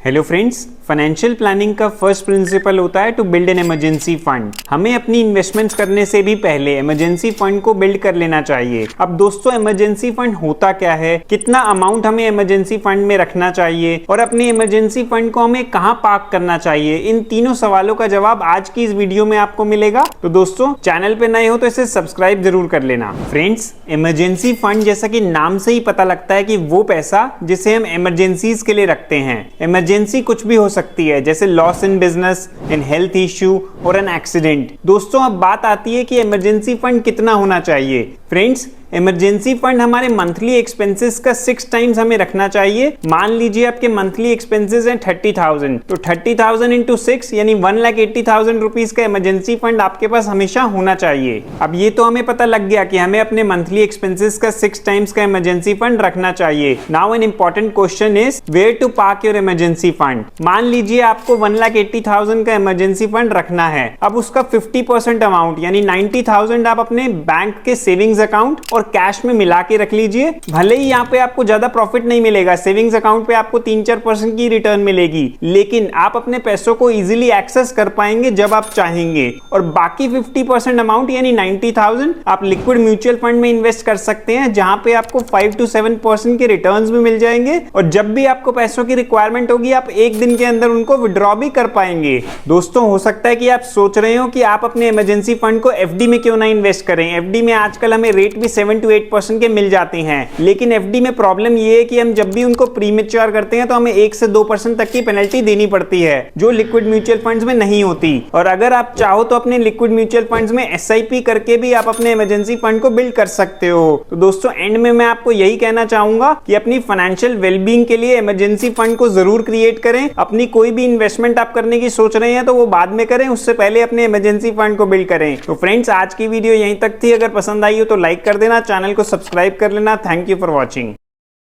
Hello friends, financial planning का first principle होता है to build an emergency fund. हमें अपनी इन्वेस्टमेंट्स करने से भी पहले इमरजेंसी फंड को बिल्ड कर लेना चाहिए। अब दोस्तों, इमरजेंसी फंड होता क्या है, कितना अमाउंट हमें इमरजेंसी फंड में रखना चाहिए और अपने इमरजेंसी फंड को हमें कहां पार्क करना चाहिए, इन तीनों सवालों का जवाब आज की इस वीडियो में आपको मिलेगा। तो दोस्तों, चैनल पे नए हो तो इसे सब्सक्राइब जरूर कर लेना। फ्रेंड्स, इमरजेंसी फंड जैसा कि नाम से ही पता लगता है कि वो पैसा जिसे हम इमरजेंसीज के लिए रखते हैं। इमरजेंसी कुछ भी हो सकती है, जैसे loss in business, in health issue और एन एक्सीडेंट। दोस्तों, अब बात आती है कि इमरजेंसी फंड कितना होना चाहिए। फ्रेंड्स, इमरजेंसी फंड हमारे मंथली एक्सपेंसेस का 6 टाइम्स हमें रखना चाहिए। मान लीजिए आपके मंथली एक्सपेंसेस हैं 30,000, तो 30,000 इंटू 6 यानी 1,80,000 रुपीज का इमरजेंसी फंड आपके पास हमेशा होना चाहिए। अब ये तो हमें पता लग गया कि हमें अपने मंथली एक्सपेंसेस का 6 टाइम्स का इमरजेंसी फंड रखना चाहिए। Now an important question is where to park your emergency fund. मान लीजिए आपको 1,80,000 का इमरजेंसी फंड रखना है। अब उसका 50% अमाउंट यानी 90,000 आप अपने बैंक के सेविंग्स अकाउंट और कैश में मिला के रख लीजिए। भले ही यहाँ पे आपको ज्यादा प्रॉफिट नहीं मिलेगा, सेविंग्स अकाउंट पे आपको 3-4% की रिटर्न मिलेगी, लेकिन आप अपने पैसों को इजीली एक्सेस कर पाएंगे जब आप चाहेंगे। और बाकी 50% अमाउंट यानी 90,000 आप लिक्विड म्यूचुअल फंड में इन्वेस्ट कर सकते हैं, जहां पे आपको 5 to 7% के रिटर्न्स भी मिल जाएंगे। और जब भी आपको पैसों की रिक्वायरमेंट होगी, आप एक दिन के अंदर उनको विड्रॉ भी कर पाएंगे। दोस्तों, हो सकता है कि आप सोच रहे हो कि आप अपने इमरजेंसी फंड को एफडी में क्यों ना इन्वेस्ट करें। एफडी में आजकल हमें रेट भी 7 to 8% के मिल जाते हैं, लेकिन एफडी में प्रॉब्लम ये है कि हम जब भी उनको प्रीमेच्योर करते हैं तो हमें 1 से 2% तक की पेनल्टी देनी पड़ती है, जो लिक्विड म्यूचुअल फंड्स में नहीं होती। और अगर आप चाहो तो अपने लिक्विड म्यूचुअल फंड्स में एसआईपी करके भी आप अपने इमरजेंसी फंड को बिल्ड कर सकते हो। तो दोस्तों, एंड में मैं आपको यही कहना चाहूंगा कि अपनी फाइनेंशियल वेलबींग के लिए इमरजेंसी फंड को जरूर क्रिएट करें। अपनी कोई भी इन्वेस्टमेंट आप करने की सोच रहे हैं तो वो बाद में करें, उससे पहले अपने इमरजेंसी फंड को बिल्ड करें। तो फ्रेंड्स, आज की वीडियो यहीं तक थी। अगर पसंद आई हो तो लाइक कर देना, चैनल को सब्सक्राइब कर लेना। Thank you for watching.